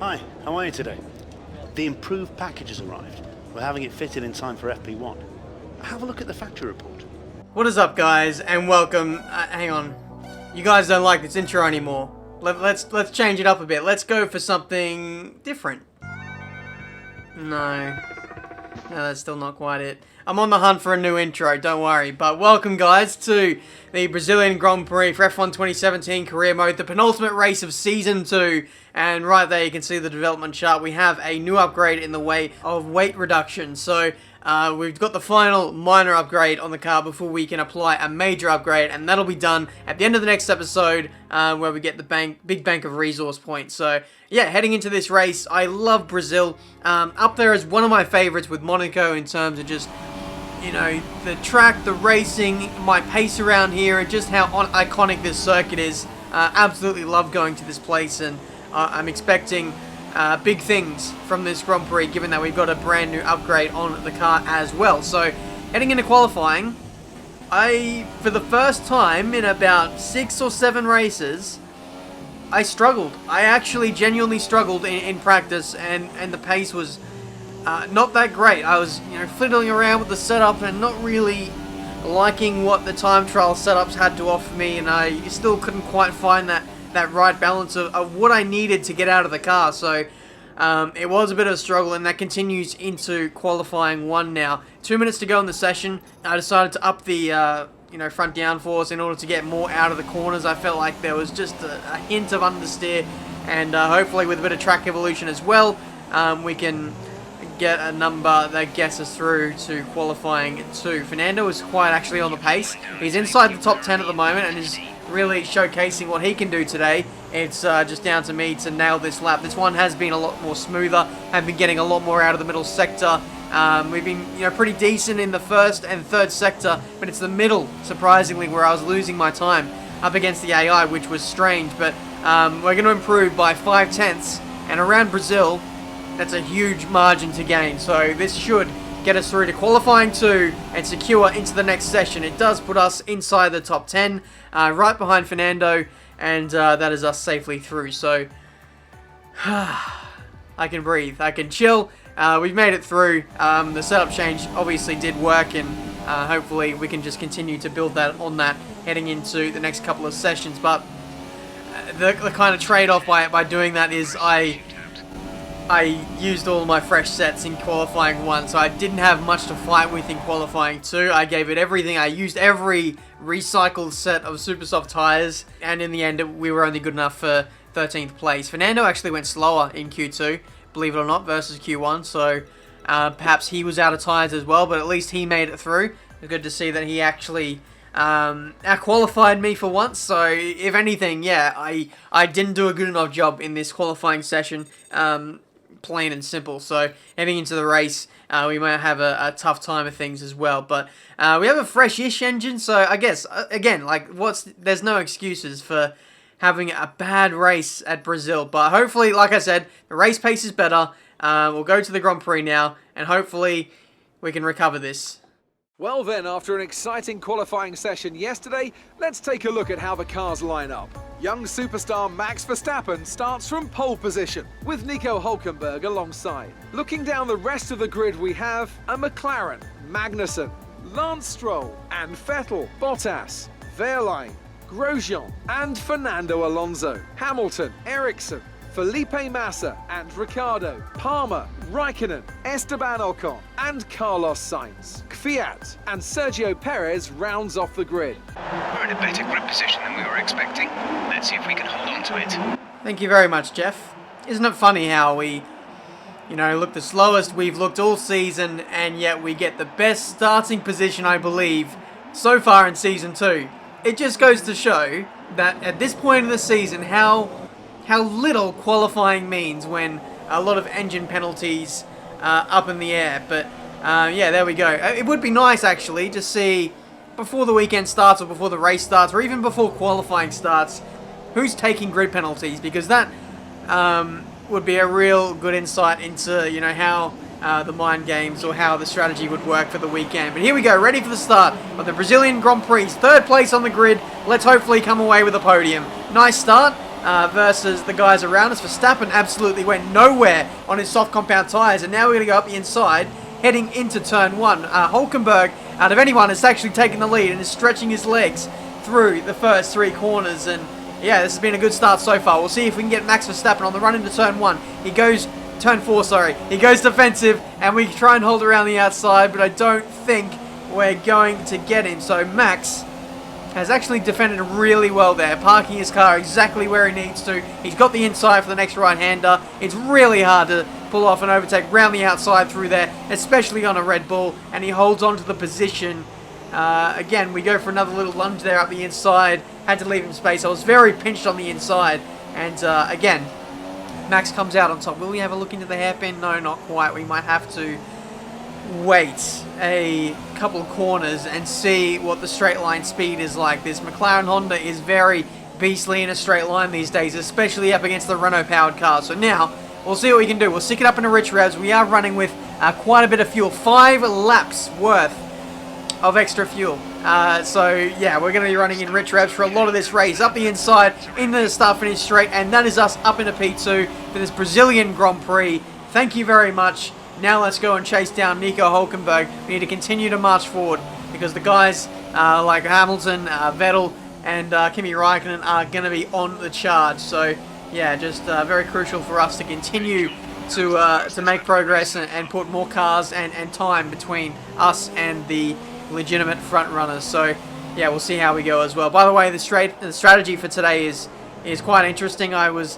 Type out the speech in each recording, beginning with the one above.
Hi, how are you today? The improved package has arrived. We're having it fitted in time for FP1. Have a look at the factory report. What is up, guys, and welcome. Hang on, you guys don't like this intro anymore. Let's change it up a bit. Let's go for something different. No, that's still not quite it. I'm on the hunt for a new intro, don't worry. But welcome, guys, to the Brazilian Grand Prix for F1 2017 Career Mode, the penultimate race of Season 2. And right there, you can see the development chart. We have a new upgrade in the way of weight reduction. So we've got the final minor upgrade on the car before we can apply a major upgrade. And that'll be done at the end of the next episode where we get the big bank of resource points. So yeah, heading into this race, I love Brazil. Up there is one of my favorites with Monaco in terms of just, you know, the track, the racing, my pace around here, and just how iconic this circuit is. Absolutely love going to this place, and I'm expecting big things from this Grand Prix, given that we've got a brand new upgrade on the car as well. So, heading into qualifying, for the first time in about 6 or 7 races, I struggled. I actually genuinely struggled in practice, and the pace was not that great. I was, fiddling around with the setup and not really liking what the time trial setups had to offer me, and I still couldn't quite find that right balance of what I needed to get out of the car. So it was a bit of a struggle, and that continues into qualifying 1 now. 2 minutes to go in the session. I decided to up the front downforce in order to get more out of the corners. I felt like there was just a hint of understeer, and hopefully with a bit of track evolution as well, we can get a number that gets us through to qualifying 2. Fernando is quite actually on the pace. He's inside the top 10 at the moment and is really showcasing what he can do today. It's just down to me to nail this lap. This one has been a lot more smoother. I've been getting a lot more out of the middle sector. We've been pretty decent in the first and third sector, but it's the middle, surprisingly, where I was losing my time up against the AI, which was strange. But we're going to improve by 5/10, and around Brazil, that's a huge margin to gain. So this should get us through to qualifying 2 and secure into the next session. It does put us inside the top 10, right behind Fernando, and that is us safely through. So I can breathe, I can chill. We've made it through. The setup change obviously did work, and hopefully we can just continue to build on that heading into the next couple of sessions. But the kind of trade-off by doing that is I used all my fresh sets in qualifying 1, so I didn't have much to fight with in qualifying 2. I gave it everything. I used every recycled set of super soft tyres, and in the end, we were only good enough for 13th place. Fernando actually went slower in Q2, believe it or not, versus Q1, so perhaps he was out of tyres as well, but at least he made it through. It's good to see that he actually out-qualified me for once, so if anything, yeah, I didn't do a good enough job in this qualifying session. Plain and simple. So heading into the race, we might have a tough time of things as well. But we have a fresh-ish engine, so I guess again, there's no excuses for having a bad race at Brazil. But hopefully, like I said, the race pace is better. We'll go to the Grand Prix now, and hopefully we can recover this. Well then, after an exciting qualifying session yesterday, let's take a look at how the cars line up. Young superstar Max Verstappen starts from pole position, with Nico Hülkenberg alongside. Looking down the rest of the grid, we have a McLaren, Magnussen, Lance Stroll and Vettel, Bottas, Wehrlein, Grosjean and Fernando Alonso, Hamilton, Ericsson, Felipe Massa and Ricciardo, Palmer, Raikkonen, Esteban Ocon and Carlos Sainz. Kvyat and Sergio Perez rounds off the grid. We're in a better grid position than we were expecting. Let's see if we can hold on to it. Thank you very much, Jeff. Isn't it funny how we, look the slowest we've looked all season, and yet we get the best starting position, I believe, so far in Season 2. It just goes to show that at this point in the season, how little qualifying means when a lot of engine penalties up in the air. But yeah, there we go. It would be nice actually to see before the weekend starts, or before the race starts, or even before qualifying starts, who's taking grid penalties, because that would be a real good insight into how the mind games or how the strategy would work for the weekend. But here we go, ready for the start of the Brazilian Grand Prix. 3rd place on the grid. Let's hopefully come away with a podium. Nice start. versus the guys around us. Verstappen absolutely went nowhere on his soft compound tyres, and now we're going to go up the inside, heading into turn 1. Hulkenberg, out of anyone, has actually taken the lead and is stretching his legs through the first 3 corners, and yeah, this has been a good start so far. We'll see if we can get Max Verstappen on the run into turn 1. He goes, turn 4, sorry. He goes defensive, and we try and hold around the outside, but I don't think we're going to get him. So Max has actually defended really well there, parking his car exactly where he needs to. He's got the inside for the next right-hander. It's really hard to pull off an overtake round the outside through there, especially on a Red Bull, and he holds on to the position. Again, we go for another little lunge there up the inside. Had to leave him space. I was very pinched on the inside, and again, Max comes out on top. Will we have a look into the hairpin? No, not quite. We might have to wait a couple of corners and see what the straight line speed is like. This McLaren Honda is very beastly in a straight line these days, especially up against the Renault powered cars. So now we'll see what we can do. We'll stick it up into rich revs. We are running with quite a bit of fuel, 5 laps worth of extra fuel. So yeah, we're going to be running in rich revs for a lot of this race. Up the inside into the start finish straight, and that is us up into P2 for this Brazilian Grand Prix. Thank you very much. Now let's go and chase down Nico Hulkenberg. We need to continue to march forward because the guys like Hamilton, Vettel, and Kimi Räikkönen are going to be on the charge. So yeah, just very crucial for us to continue to make progress and put more cars and time between us and the legitimate front runners. So yeah, we'll see how we go as well. By the way, the strategy for today is quite interesting. I was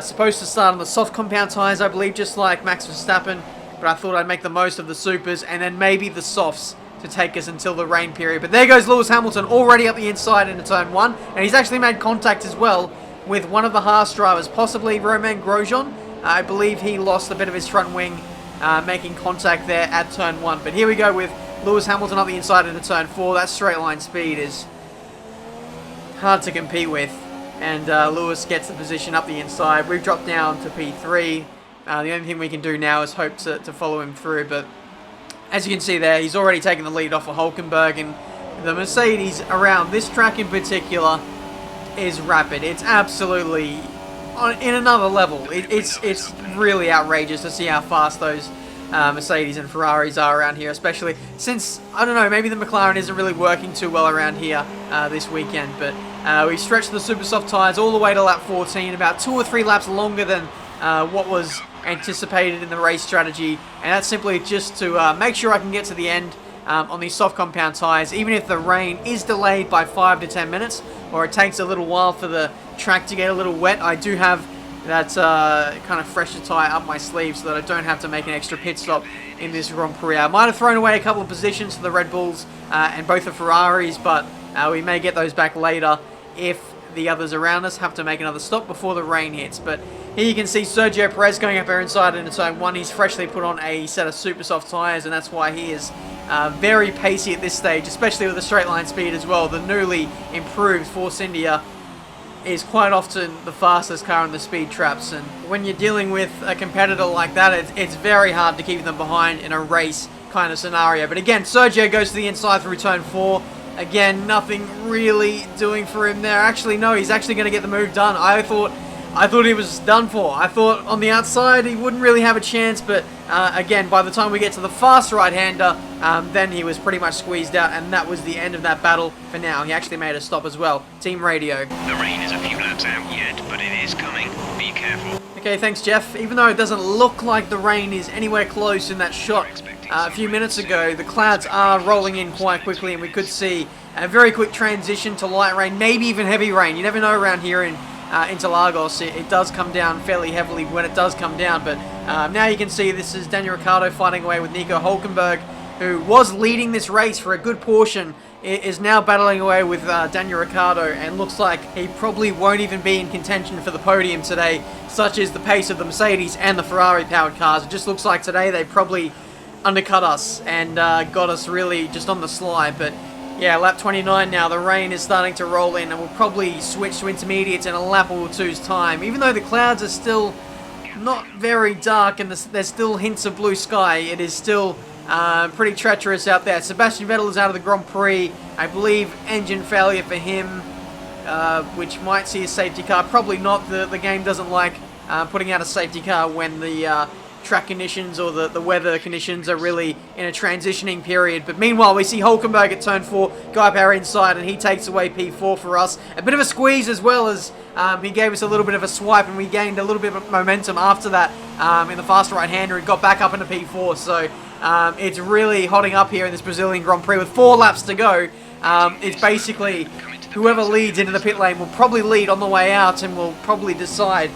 supposed to start on the soft compound tyres, I believe, just like Max Verstappen, but I thought I'd make the most of the supers and then maybe the softs to take us until the rain period. But there goes Lewis Hamilton already up the inside into turn 1, and he's actually made contact as well with one of the Haas drivers, possibly Romain Grosjean. I believe he lost a bit of his front wing making contact there at turn 1. But here we go with Lewis Hamilton up the inside into turn 4. That straight line speed is hard to compete with, and Lewis gets the position up the inside. We've dropped down to P3. The only thing we can do now is hope to follow him through, but as you can see there, he's already taken the lead off of Hulkenberg, and the Mercedes around this track in particular is rapid. It's absolutely in another level. It's really outrageous to see how fast those Mercedes and Ferraris are around here, especially since, I don't know, maybe the McLaren isn't really working too well around here this weekend, but we stretched the super soft tyres all the way to lap 14, about 2 or 3 laps longer than what was anticipated in the race strategy, and that's simply just to make sure I can get to the end on these soft compound tyres, even if the rain is delayed by 5 to 10 minutes, or it takes a little while for the track to get a little wet. I do have that kind of fresher tyre up my sleeve so that I don't have to make an extra pit stop in this Grand Prix. I might have thrown away a couple of positions to the Red Bulls and both the Ferraris, but we may get those back later if the others around us have to make another stop before the rain hits. But here you can see Sergio Perez going up our inside into turn 1. He's freshly put on a set of super soft tyres, and that's why he is very pacey at this stage, especially with the straight line speed as well. The newly improved Force India is quite often the fastest car in the speed traps, and when you're dealing with a competitor like that, it's very hard to keep them behind in a race kind of scenario. But again, Sergio goes to the inside through turn 4. Again, nothing really doing for him there. Actually, no, he's actually going to get the move done. I thought he was done for. I thought on the outside he wouldn't really have a chance, but again, by the time we get to the fast right-hander, then he was pretty much squeezed out, and that was the end of that battle for now. He actually made a stop as well. Team radio. The rain is a few laps out yet, but it is coming. Be careful. Okay, thanks, Jeff. Even though it doesn't look like the rain is anywhere close in that shot a few minutes ago, the clouds are rolling in quite quickly, and we could see a very quick transition to light rain, maybe even heavy rain. You never know around here in Interlagos. It does come down fairly heavily when it does come down, but now you can see this is Daniel Ricciardo fighting away with Nico Hulkenberg, who was leading this race for a good portion. It is now battling away with Daniel Ricciardo, and looks like he probably won't even be in contention for the podium today, such is the pace of the Mercedes and the Ferrari powered cars. It just looks like today they probably undercut us and got us really just on the slide. But yeah, lap 29 now, the rain is starting to roll in, and we'll probably switch to intermediates in a lap or two's time. Even though the clouds are still not very dark and there's still hints of blue sky, it is still pretty treacherous out there. Sebastian Vettel is out of the Grand Prix. I believe engine failure for him. which might see a safety car. Probably not. The game doesn't like putting out a safety car when the track conditions or the weather conditions are really in a transitioning period. But meanwhile, we see Hulkenberg at turn 4, Guy Power inside, and he takes away P4 for us. A bit of a squeeze as well, as he gave us a little bit of a swipe, and we gained a little bit of momentum after that in the faster right-hander and got back up into P4. So it's really hotting up here in this Brazilian Grand Prix with 4 laps to go. It's basically whoever leads into the pit lane will probably lead on the way out and will probably decide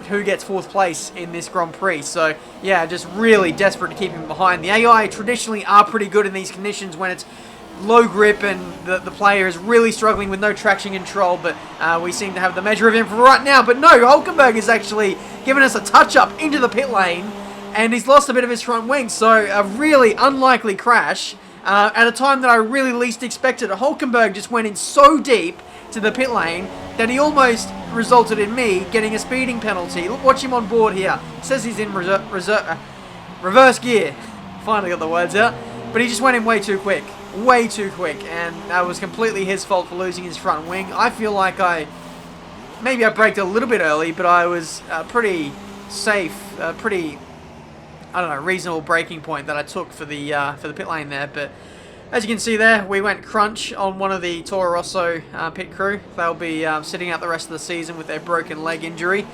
who gets 4th place in this Grand Prix. So yeah, just really desperate to keep him behind. The AI traditionally are pretty good in these conditions when it's low grip and the player is really struggling with no traction control, but we seem to have the measure of him for right now. But no, Hulkenberg is actually giving us a touch-up into the pit lane, and he's lost a bit of his front wing, so a really unlikely crash at a time that I really least expected. Hulkenberg just went in so deep to the pit lane that he almost resulted in me getting a speeding penalty. Look, watch him on board here. It says he's in reverse gear. Finally got the words out. But he just went in way too quick. Way too quick. And that was completely his fault for losing his front wing. I feel like maybe I braked a little bit early, but I was pretty safe, pretty, I don't know, reasonable braking point that I took for the pit lane there. But as you can see there, we went crunch on one of the Toro Rosso pit crew. They'll be sitting out the rest of the season with their broken leg injury.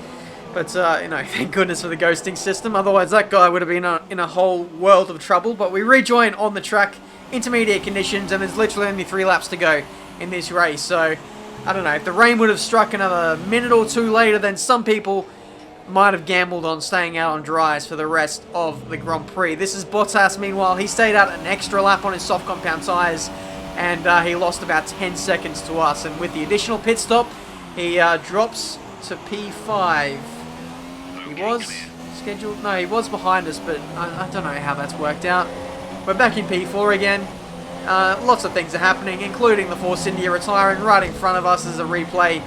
But, you know, thank goodness for the ghosting system. Otherwise, that guy would have been in a whole world of trouble. But we rejoin on the track, intermediate conditions, and there's literally only 3 laps to go in this race. So, I don't know, if the rain would have struck another minute or 2 later, then some people might have gambled on staying out on dries for the rest of the Grand Prix. This is Bottas, meanwhile. He stayed out an extra lap on his soft compound tyres, and he lost about 10 seconds to us. And with the additional pit stop, he drops to P5. He was scheduled... No, he was behind us, but I don't know how that's worked out. We're back in P4 again. Lots of things are happening, including the Force India retiring right in front of us as a replay.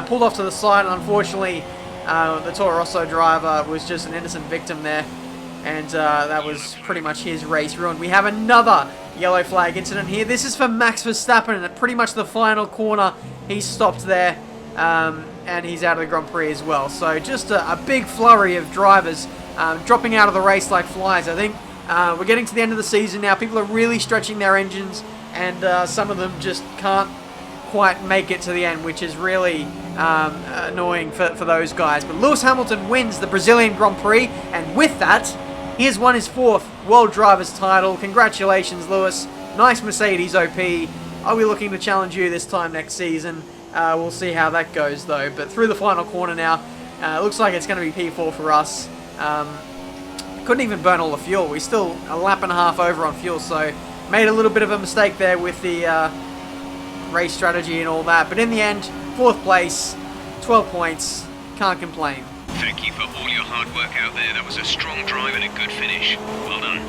Pulled off to the side, and unfortunately, the Toro Rosso driver was just an innocent victim there, and that was pretty much his race ruined. We have another yellow flag incident here. This is for Max Verstappen, and at pretty much the final corner, he stopped there, and he's out of the Grand Prix as well. So just a big flurry of drivers dropping out of the race like flies. I think we're getting to the end of the season now. People are really stretching their engines, and some of them just can't quite make it to the end, which is really annoying for those guys. But Lewis Hamilton wins the Brazilian Grand Prix, and with that, he has won his 4th World Drivers title. Congratulations, Lewis. Nice Mercedes OP. Are we looking to challenge you this time next season? We'll see how that goes, though. But through the final corner now, it looks like it's going to be P4 for us. Couldn't even burn all the fuel. We're still a lap and a half over on fuel, so made a little bit of a mistake there with the race strategy and all that. But in the end, 4th place, 12 points, can't complain. Thank you for all your hard work out there. That was a strong drive and a good finish. Well done.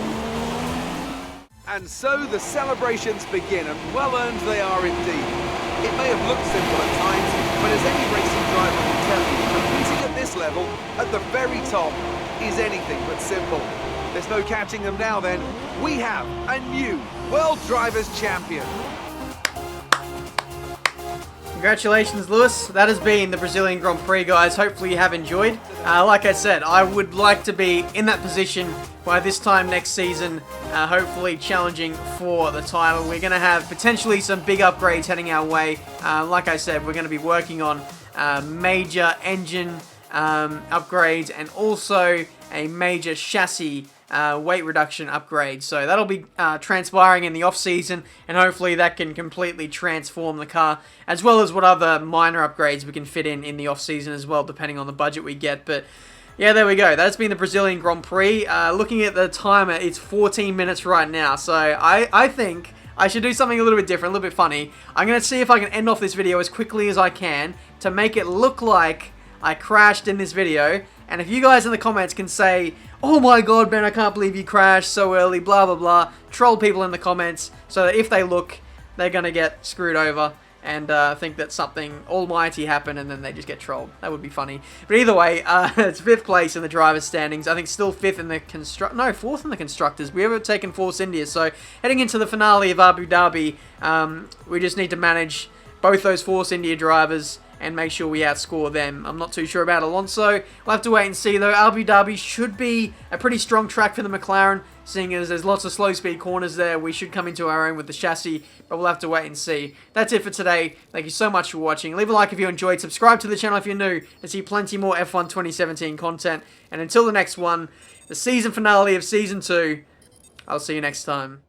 And so the celebrations begin, and well earned they are indeed. It may have looked simple at times, but as any racing driver will tell you, competing at this level, at the very top, is anything but simple. There's no catching them now then. We have a new World Drivers' Champion. Congratulations, Lewis. That has been the Brazilian Grand Prix, guys. Hopefully you have enjoyed. Like I said, I would like to be in that position by this time next season, hopefully challenging for the title. We're going to have potentially some big upgrades heading our way. Like I said, we're going to be working on major engine upgrades and also a major chassis weight reduction upgrade. So that'll be transpiring in the off-season, and hopefully that can completely transform the car, as well as what other minor upgrades we can fit in the off-season as well, depending on the budget we get. But yeah, there we go. That's been the Brazilian Grand Prix. Looking at the timer, it's 14 minutes right now. So I think I should do something a little bit different, a little bit funny. I'm going to see if I can end off this video as quickly as I can to make it look like I crashed in this video. And if you guys in the comments can say, oh my god, Ben, I can't believe you crashed so early, blah, blah, blah. Troll people in the comments so that if they look, they're going to get screwed over and think that something almighty happened and then they just get trolled. That would be funny. But either way, it's 5th place in the driver's standings. I think still 5th in the 4th in the constructors. We haven't taken Force India. So heading into the finale of Abu Dhabi, we just need to manage both those Force India drivers and make sure we outscore them. I'm not too sure about Alonso. We'll have to wait and see though. Abu Dhabi should be a pretty strong track for the McLaren, seeing as there's lots of slow speed corners there. We should come into our own with the chassis, but we'll have to wait and see. That's it for today. Thank you so much for watching. Leave a like if you enjoyed. Subscribe to the channel if you're new to see plenty more F1 2017 content. And until the next one, the season finale of Season 2, I'll see you next time.